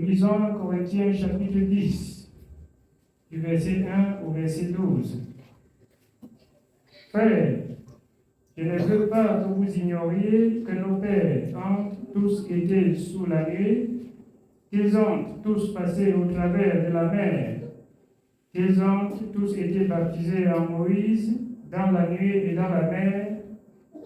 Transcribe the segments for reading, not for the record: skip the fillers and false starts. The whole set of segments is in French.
Lisons Corinthiens chapitre 10, du verset 1 au verset 12. Frères, je ne veux pas que vous ignoriez que nos pères ont tous été sous la nuée, qu'ils ont tous passé au travers de la mer, qu'ils ont tous été baptisés en Moïse, dans la nuée et dans la mer,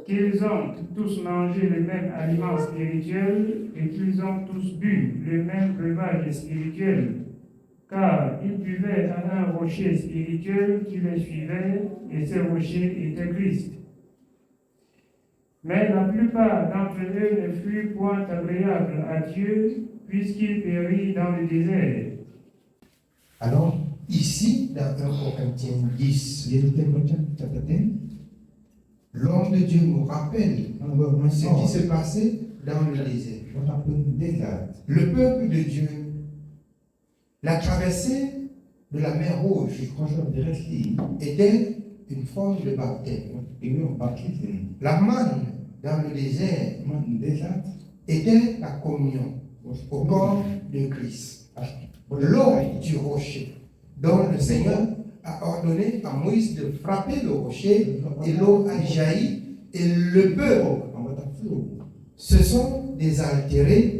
qu'ils ont tous mangé le même aliment spirituel et qu'ils ont tous bu le même breuvage spirituel, car ils buvaient à un rocher spirituel qui les suivait, et ce rocher était Christ. Mais la plupart d'entre eux ne furent point agréables à Dieu, puisqu'ils périrent dans le désert. Alors, ici, dans 1 Corinthiens 10, l'homme de Dieu nous rappelle ce qui se passait dans le désert. Le peuple de Dieu, la traversée de la mer Rouge était une forme de baptême. La manne dans le désert était la communion au corps de Christ. L'eau du rocher, dont le Seigneur a ordonné à Moïse de frapper le rocher, et l'eau a jailli, et le peuple se sont désaltérés,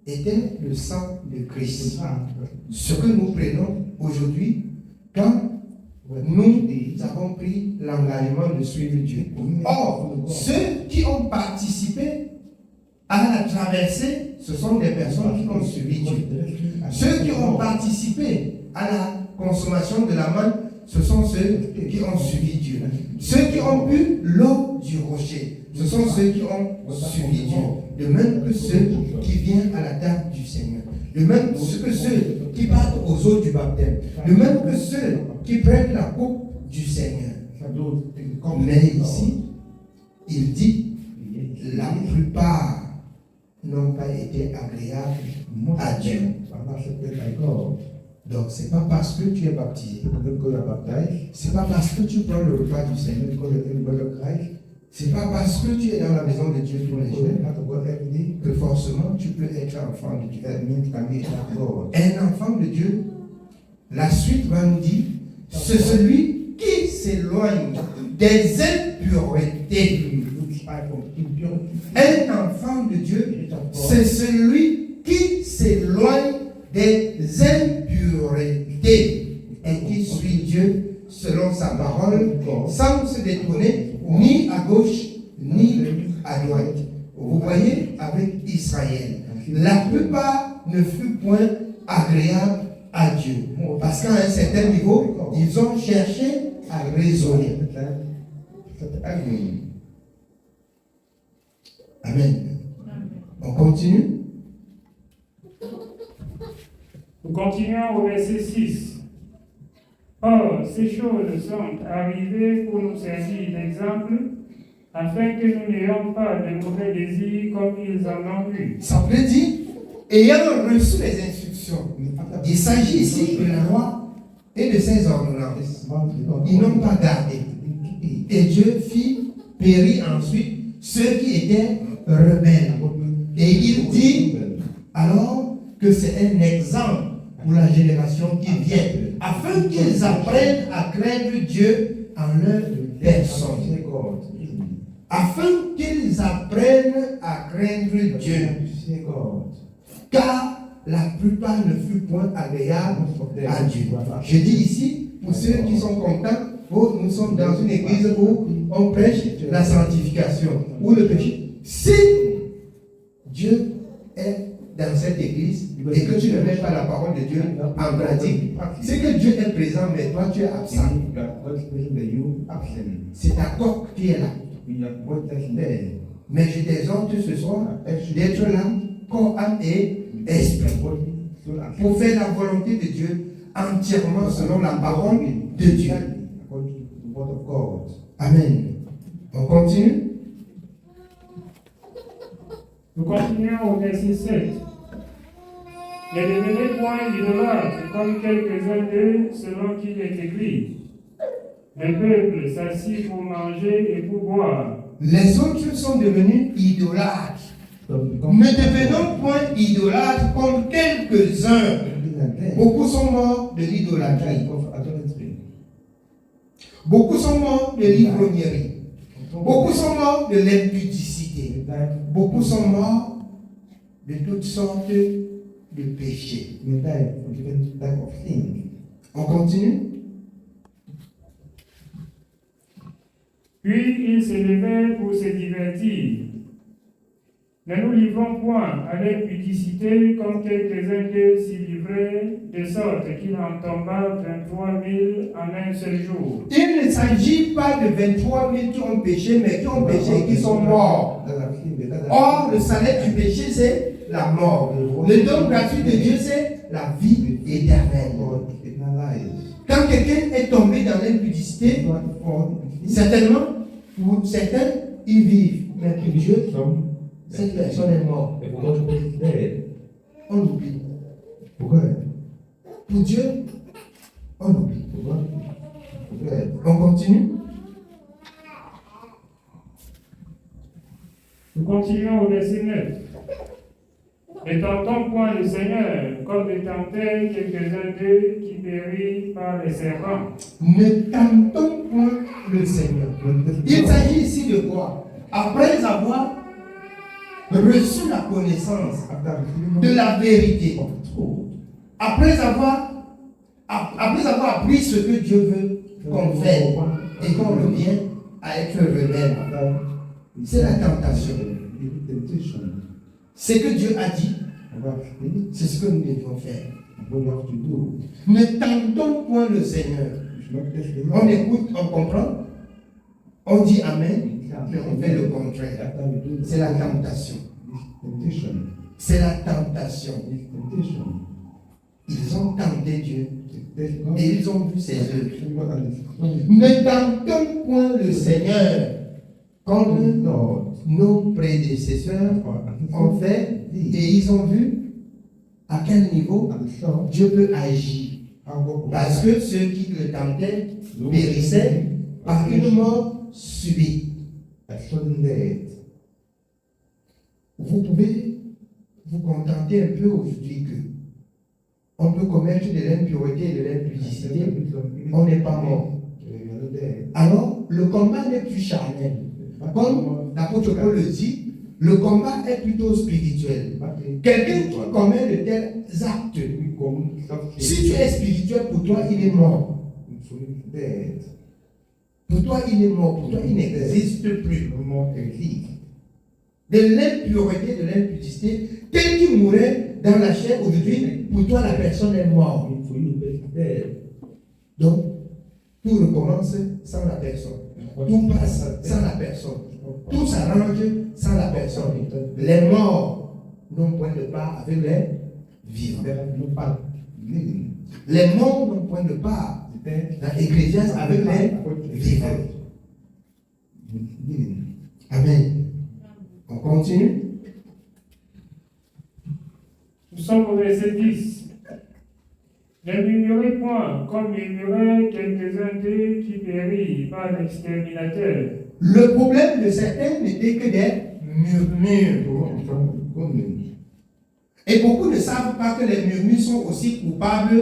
était le sang de Christ. Ce que nous prenons aujourd'hui, quand nous avons pris l'engagement de suivre Dieu. Or, ceux qui ont participé à la traversée, ce sont des personnes qui ont suivi Dieu. Ceux qui ont participé à la consommation de la manne, ce sont ceux qui ont suivi Dieu. Ceux qui ont bu l'eau du rocher, ce sont ceux qui ont suivi Dieu. De même que ceux qui viennent à la table du Seigneur. De même que ceux qui partent aux eaux du baptême. De même que ceux qui prennent la coupe du Seigneur. Mais ici, il dit, la plupart n'ont pas été agréables à Dieu. Donc, ce n'est pas parce que tu es baptisé, ce n'est pas parce que tu prends le repas du Seigneur, ce n'est pas parce que tu es dans la maison de Dieu tous les jours que forcément tu peux être enfant de Dieu. Un enfant de Dieu, la suite va nous dire, c'est celui qui s'éloigne des impuretés. Un enfant de Dieu, c'est celui qui s'éloigne des impuretés et qui suit Dieu selon sa parole, sans se détourner ni à gauche ni à droite. Vous voyez, avec Israël, la plupart ne furent point agréables à Dieu. Parce qu'à un certain niveau, ils ont cherché à raisonner. Amen. On continue. Nous continuons au verset 6. Or, ces choses sont arrivées pour nous servir d'exemple, afin que nous n'ayons pas de mauvais désirs comme ils en ont eu. Ça veut dire, ayant reçu les instructions, il s'agit ici de la loi et de ses ordonnances. Ils n'ont pas gardé. Et Dieu fit périr ensuite ceux qui étaient rebelles. Et il dit alors que c'est un exemple pour la génération qui vient, afin qu'ils apprennent à craindre Dieu en leur personne. Afin qu'ils apprennent à craindre Dieu. Car la plupart ne furent point agréables à Dieu. Je dis ici, pour ceux qui sont contents, nous sommes dans une église où on prêche la sanctification, ou le péché. Si Dieu est dans cette église et que tu ne mets pas la parole de Dieu en pratique, c'est que Dieu est présent, mais toi tu es absent. C'est ta coque qui est là. Mais je t'exhorte ce soir d'être là, corps, âme et esprit, pour faire la volonté de Dieu entièrement selon la parole de Dieu. Amen. On continue. Nous continuons au verset 7. Ne devenez point idolâtres comme quelques-uns d'eux, selon qu'il est écrit. Le peuple s'assit pour manger et pour boire. Les autres sont devenus idolâtres Ne devenons point idolâtres comme quelques-uns. Beaucoup sont morts de l'idolâtrie. Beaucoup sont morts de l'ivrognerie. Beaucoup sont morts de l'impudicité. Beaucoup sont morts de toutes sortes de péchés. On continue. Puis ils s'élevaient pour se divertir. Ne nous livrons point à l'impudicité comme quelques-uns d'eux s'y livraient, de sorte qu'il en tomba 23 000 en un seul jour. Il ne s'agit pas de 23 000 qui ont péché, mais qui ont péché et qui sont morts. Or, le salaire du péché, c'est la mort. Le don gratuit de Dieu, c'est la vie éternelle. Quand quelqu'un est tombé dans l'impudicité, certainement, pour certains, ils vivent. Mais pour Dieu, cette personne est morte. On oublie. Pourquoi? Pour Dieu, on oublie. On continue. Nous continuons au verset 9. Ne tentons point le Seigneur comme le tentaient quelques-uns d'eux qui périssent par les serpents. Ne tentons point le Seigneur. Il s'agit ici de quoi? Après avoir reçu la connaissance de la vérité, après avoir appris ce que Dieu veut qu'on fasse et qu'on revient à être rebelle, c'est la tentation. Ce que Dieu a dit, c'est ce que nous devons faire. Ne tentons point le Seigneur. On écoute, on comprend, on dit Amen, mais on fait le contraire. C'est la tentation. C'est la tentation. Ils ont tenté Dieu et ils ont vu ses œuvres. Ne tentons point le Seigneur comme nos prédécesseurs ont fait et ils ont vu à quel niveau Dieu peut agir. Parce que ceux qui le tentaient périssaient par une mort subite. Vous pouvez vous contenter un peu aujourd'hui que on peut commettre de l'impureté et de l'impudicité, on n'est pas mort. Alors, le combat n'est plus charnel. Comme l'apôtre Paul le dit, le combat est plutôt spirituel. Quelqu'un qui commet de tels actes, si tu es spirituel, pour toi, il est mort. Pour toi, il est mort. Pour toi, il n'existe plus. De l'impureté, de l'impudicité, tel qu'il mourait dans la chair aujourd'hui, pour toi, la personne est morte. Donc, tout recommence sans la personne. Tout passe sans la personne. Tout s'arrange sans la personne. Les morts n'ont point de part avec les vivants. Les morts n'ont point de part dans l'Ecclésiaste avec les vivants. Amen. On continue. Nous sommes au verset 10. Ne murmurez point comme murmuraient quelques-uns d'eux qui périssent par l'exterminateur. Le problème de certains n'était que des murmures. Et beaucoup ne savent pas que les murmures sont aussi coupables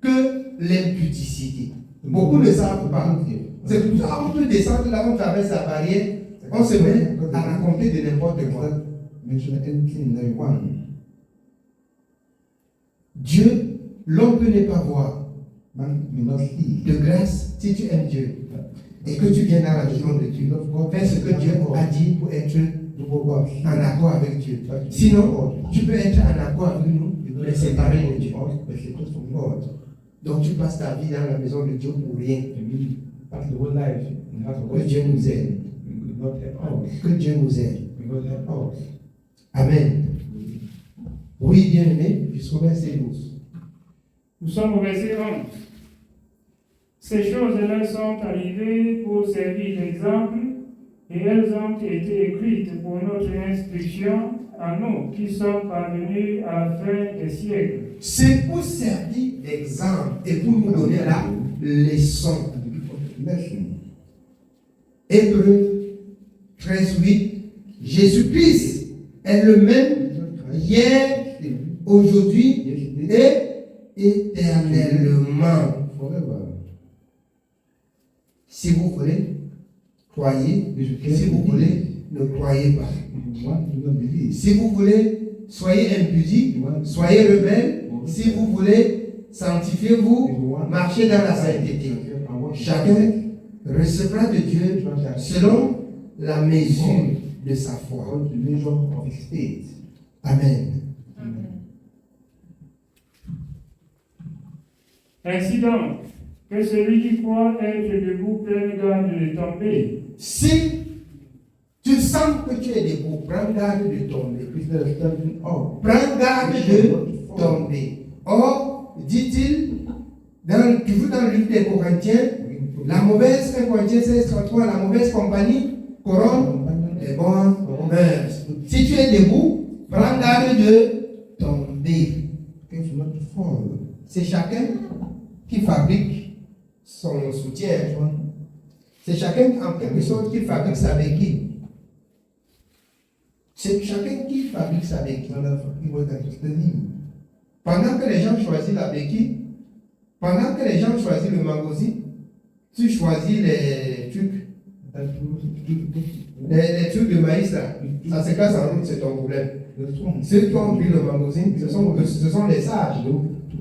que l'impudicité. Beaucoup ne savent pas. C'est pour ça qu'on peut descendre là, on traverse la barrière, on se met à raconter de n'importe quoi. Dieu, l'homme peut ne pas voir. De grâce, si tu aimes Dieu et que tu viens dans la maison de Dieu, fais ce que Dieu a dit pour être en accord avec Dieu. Sinon, tu peux être en accord avec nous, mais séparé de Dieu. Donc tu passes ta vie dans la maison de Dieu pour rien. Que Dieu nous aide. Que Dieu nous aide. Amen. Oui, bien aimé, jusqu'au verset 12. Nous sommes au verset 11. Ces choses-là sont arrivées pour servir d'exemple et elles ont été écrites pour notre instruction à nous qui sommes parvenus à la fin des siècles. C'est pour servir d'exemple et pour nous donner la leçon. Hébreux 13:8. Jésus-Christ est le même hier, aujourd'hui et éternellement. Si vous voulez, croyez. Si vous voulez, ne croyez pas. Si vous voulez, soyez impudiques, soyez rebelles. Si vous voulez, sanctifiez-vous, marchez dans la sainteté. Chacun recevra de Dieu selon la mesure de sa foi. Amen. Ainsi donc, que celui qui croit être debout prenne garde de tomber. Si tu sens que tu es debout, prends garde de tomber. Prends garde de tomber. Or, dit-il, toujours dans le livre des Corinthiens, la mauvaise, 1 Corinthiens 16:33, la mauvaise compagnie corrompt les bonnes mœurs. Si tu es debout, prends garde de tomber. C'est chacun qui fabrique son soutien. C'est chacun en quelque sorte qui fabrique sa béquille. C'est chacun qui fabrique sa béquille. Pendant que les gens choisissent la béquille, pendant que les gens choisissent le magazine, tu choisis les trucs de maïs là. Ça se casse en route, c'est ton problème. Ceux qui ont pris le magazine, ce sont les sages.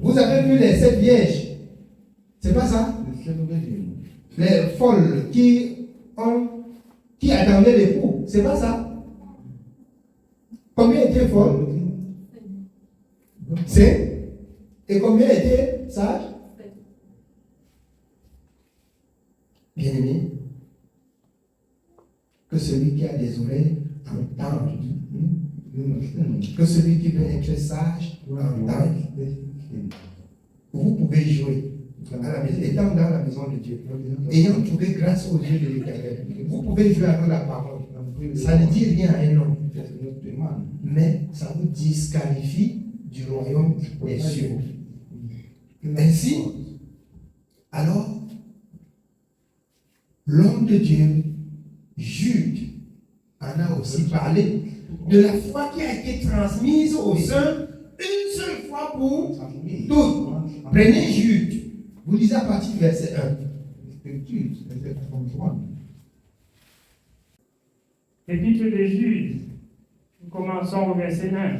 Vous avez vu les 7 vierges? C'est pas ça? Les folles qui attendaient l'époux. C'est pas ça? Combien étaient folles? 5. Et combien étaient sages? Bien-aimé, que celui qui a des oreilles entende. Que celui qui veut être sage entende. Vous pouvez jouer à la maison, étant dans la maison de Dieu, ayant trouvé grâce aux yeux de l'Éternel. Vous pouvez jouer avec la parole. Ça ne dit rien à un homme, mais ça vous disqualifie du royaume des cieux. Ainsi, alors, l'homme de Dieu, Jude, en a aussi parlé de la foi qui a été transmise aux saints une seule fois pour toutes. Prenez Jude. Vous lisez à partir du verset 1. Épître de Jude, nous commençons au verset 1.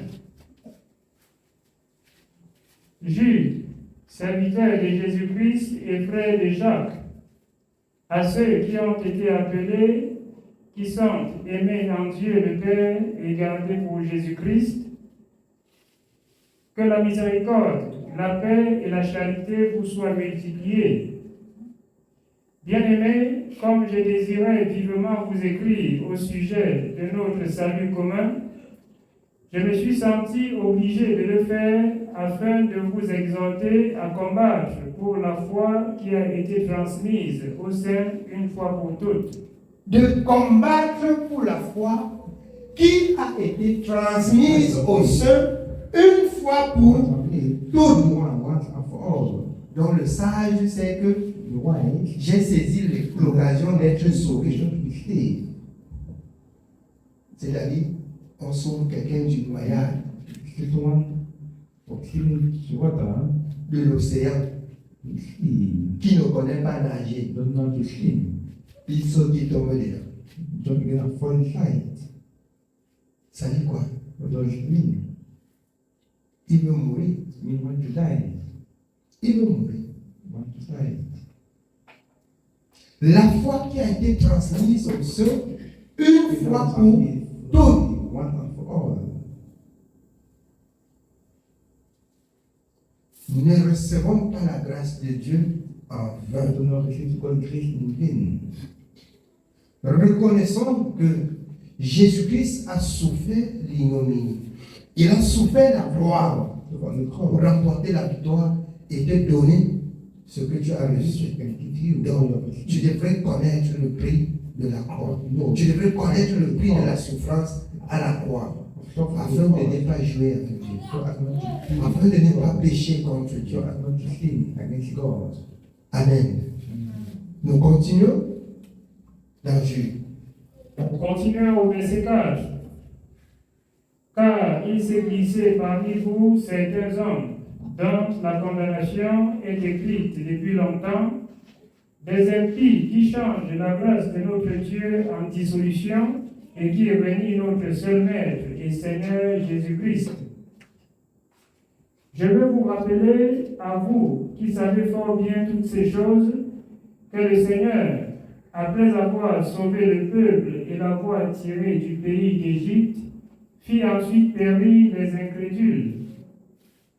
Jude, serviteur de Jésus-Christ et frère de Jacques, à ceux qui ont été appelés, qui sont aimés en Dieu le Père et gardés pour Jésus-Christ, que la miséricorde, la paix et la charité vous soient multipliées. Bien-aimés, comme je désirais vivement vous écrire au sujet de notre salut commun, je me suis senti obligé de le faire afin de vous exhorter à combattre pour la foi qui a été transmise au sein une fois pour toutes. De combattre pour la foi qui a été transmise au sein une fois pour toutes. Donc le sage sait que j'ai saisi l'occasion d'être sauvé. C'est-à-dire, on sauve quelqu'un du noyade, de l'océan, qui ne connaît pas nager. Il saute, il tombe dedans. Ça dit quoi? Il veut mourir. Il veut mourir. La foi qui a été transmise aux saints une fois pour toutes. Nous ne recevons pas la grâce de Dieu en vain. Reconnaissons que Jésus-Christ a souffert l'ignominie. Il a souffert la gloire pour remporter la victoire et te donner ce que tu as reçu. Donc, tu devrais connaître le prix de la croix. Tu devrais connaître le prix de la souffrance à la croix. Afin de ne pas jouer avec Dieu. Afin de ne pas pécher contre Dieu. Amen. Nous continuons dans Jude. Continuons au verset 4. Car il s'est glissé parmi vous certains hommes dont la condamnation est écrite depuis longtemps, des impies qui changent la grâce de notre Dieu en dissolution et qui réunit notre seul Maître et Seigneur Jésus-Christ. Je veux vous rappeler, à vous qui savez fort bien toutes ces choses, que le Seigneur, après avoir sauvé le peuple et l'avoir tiré du pays d'Égypte, fit ensuite périr les incrédules,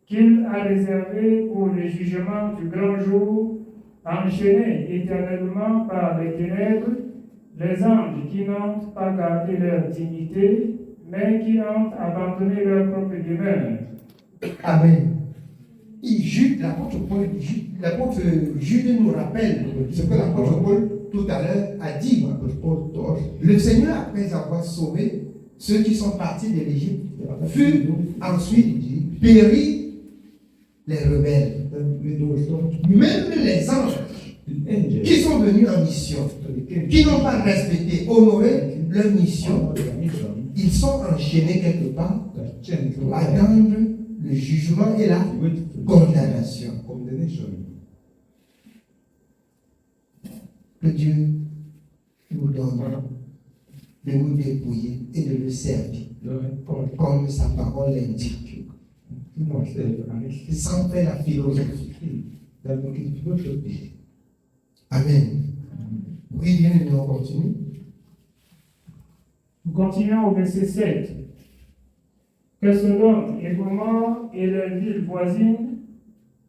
qu'il a réservés pour le jugement du grand jour, enchaînés éternellement par les ténèbres, les anges qui n'ont pas gardé leur dignité, mais qui ont abandonné leur propre demeure. Amen. L'apôtre Jude nous rappelle ce que l'apôtre Paul tout à l'heure a dit. Le Seigneur, après avoir sauvé ceux qui sont partis de l'Égypte, fut ensuite péri les rebelles. Même les anges qui sont venus en mission, qui n'ont pas respecté, honoré leur mission, ils sont enchaînés quelque part pour attendre le jugement et la condamnation. Que Dieu nous donne de nous dépouiller et de le servir comme sa parole l'indique, sans faire la philosophie. Amen. Oui, bien, on continue. Nous continuons au verset 7. Que Sodome et Gomorrhe et leurs villes voisines,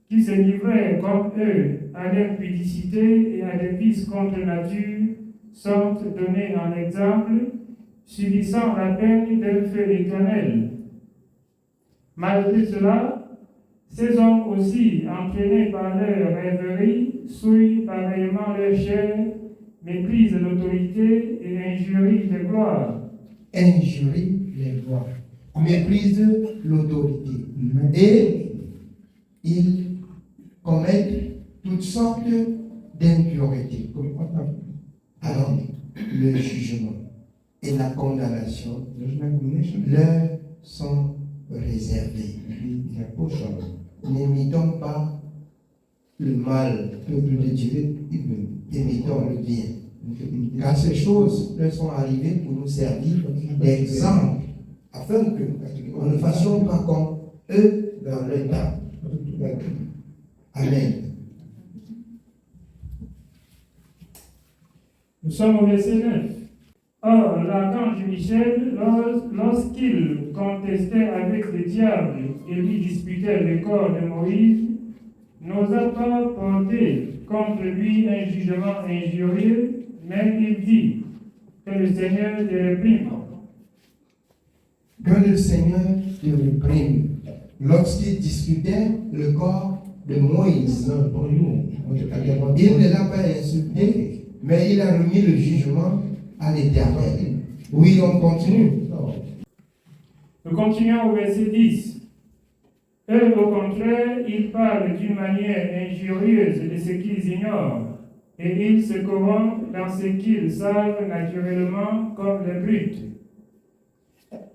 qui se livraient comme eux à l'impudicité et à des vices contre nature, sont donnés en exemple, subissant la peine d'un feu éternel. Malgré cela, ces hommes aussi, entraînés par leur rêverie, souillent pareillement leur chair, méprisent l'autorité et injurient les gloires. Injurient les gloires, méprisent l'autorité et ils commettent toutes sortes d'impuretés. Alors, le jugement et la condamnation leur sont réservés. N'imitons pas le mal, peuple de Dieu, imitons le bien. Car ces choses leur sont arrivées pour nous servir d'exemple, afin que nous ne fassions pas comme eux dans leur temps. Amen. Nous sommes au verset 9. Or, l'archange Michel, lorsqu'il contestait avec le diable et lui disputait le corps de Moïse, n'osa pas porter contre lui un jugement injurieux, mais il dit que le Seigneur te réprime. Que le Seigneur te réprime. Lorsqu'il disputait le corps de Moïse, il ne l'a pas insulté, mais il a remis le jugement à l'Éternel. Oui, on continue. Nous continuons au verset 10. Eux, au contraire, ils parlent d'une manière injurieuse de ce qu'ils ignorent, et ils se corrompent dans ce qu'ils savent naturellement comme les brutes.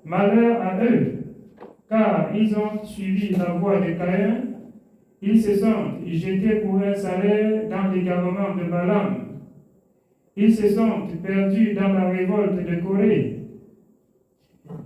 Malheur à eux, car ils ont suivi la voie de Caïn, ils se sont jetés pour un salaire dans l'égarement de Balaam. Ils se sont perdus dans la révolte de Corée.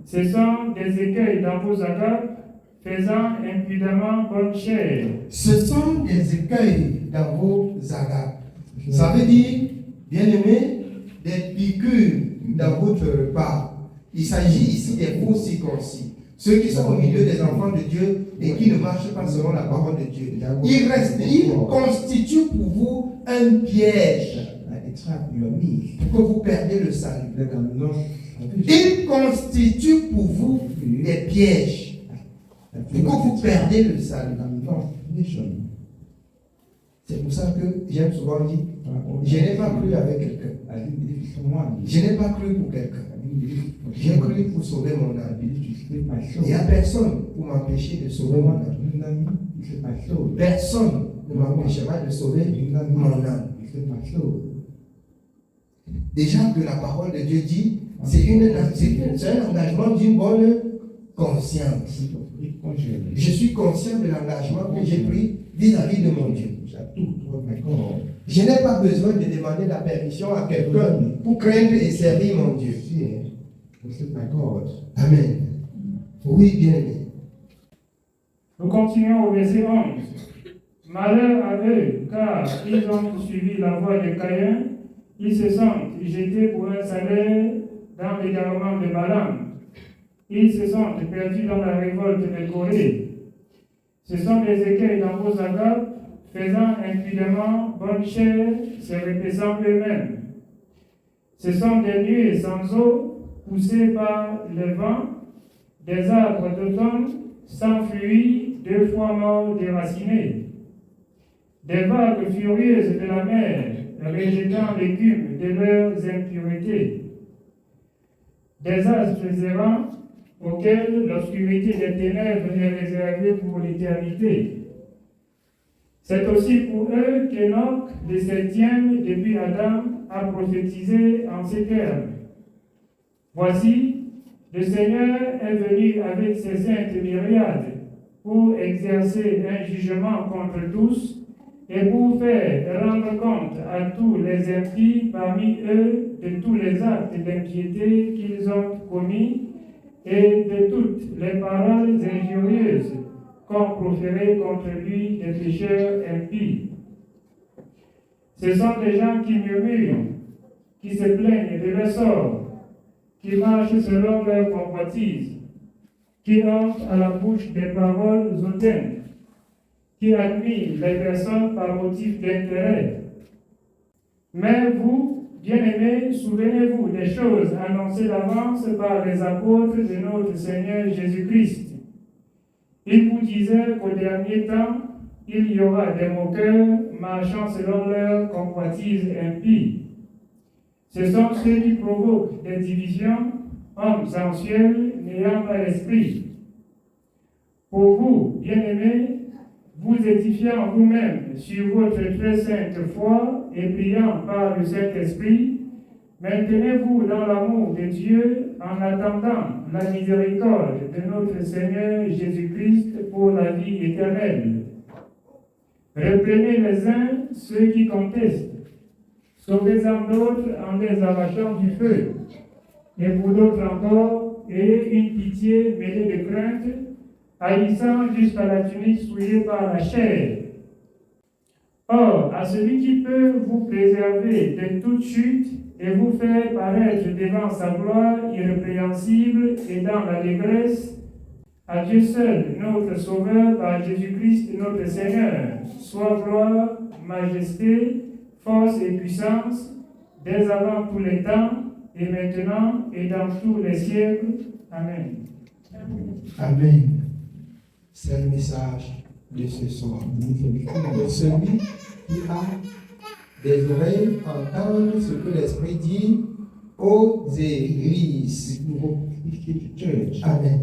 Ce sont des écueils dans vos agapes, faisant impudemment bonne chair. Ce sont des écueils dans vos agapes. Ça veut dire, bien aimé, des piqûres dans votre repas. Il s'agit ici des faux circoncis. Ceux qui sont au milieu des enfants de Dieu et qui ne marchent pas selon la parole de Dieu. Ils constituent pour vous un piège pour que vous perdiez le salut. Ils constituent pour vous des pièges pour que vous perdiez le salut. C'est pour ça que j'aime souvent dire, je n'ai pas cru avec quelqu'un. Je n'ai pas cru pour quelqu'un. J'ai cru pour sauver mon âme. Il n'y a personne pour m'empêcher de sauver mon âme. Personne ne m'empêchera de sauver mon âme. Déjà que la parole de Dieu dit, c'est un engagement d'une bonne consciente. Je suis conscient de l'engagement que j'ai pris vis-à-vis de mon Dieu. Je n'ai pas besoin de demander la permission à quelqu'un pour craindre et servir mon Dieu. Amen. Oui, bien aimé. Nous continuons au verset 11. Malheur à eux, car ils ont suivi la voie de Caïn, ils se sentent jetés pour un salaire dans l'égarement de Balaam. Ils se sentent perdus dans la révolte de Corée. Ce sont des écueils dans vos agapes, faisant impunément bonne chère, se repaissant eux-mêmes. Ce sont des nuées sans eau, poussées par le vent, des arbres d'automne, sans fruits, 2 fois morts déracinés. Des vagues furieuses de la mer, rejetant l'écume de leurs impuretés. Des astres errants, auxquels l'obscurité des ténèbres est réservée pour l'éternité. C'est aussi pour eux qu'Enoch, le 7e depuis Adam, a prophétisé en ces termes. Voici, le Seigneur est venu avec ses saintes myriades pour exercer un jugement contre tous et pour faire rendre compte à tous les impies parmi eux de tous les actes d'impiété qu'ils ont commis et de toutes les paroles injurieuses qu'ont proférées contre lui des pécheurs impies. Ce sont des gens qui murmurent, qui se plaignent de leur sort, qui marchent selon leur convoitise, qui entrent à la bouche des paroles hautaines, qui admirent les personnes par motif d'intérêt. Mais vous, bien-aimés, souvenez-vous des choses annoncées d'avance par les apôtres de notre Seigneur Jésus-Christ. Ils vous disaient qu'au dernier temps, il y aura des moqueurs marchant selon leur convoitise impie. Ce sont ceux qui provoquent des divisions, hommes sensuels n'ayant pas l'esprit. Pour vous, bien-aimés, vous édifiant vous-même sur votre très sainte foi et priant par le Saint-Esprit, maintenez-vous dans l'amour de Dieu en attendant la miséricorde de notre Seigneur Jésus-Christ pour la vie éternelle. Reprenez les uns ceux qui contestent, sauvez-en d'autres en les arrachant du feu, et pour d'autres encore, ayez une pitié mêlée de crainte, haïssant jusqu'à la tunique souillée par la chair. Or, à celui qui peut vous préserver de toute chute et vous faire paraître devant sa gloire irrépréhensible et dans l'allégresse, à Dieu seul, notre Sauveur, par Jésus-Christ notre Seigneur, soit gloire, majesté, force et puissance, dès avant tous les temps, et maintenant et dans tous les siècles. Amen. Amen. C'est le message de ce soir. De celui qui a des oreilles entendre ce que l'Esprit dit aux églises. Amen.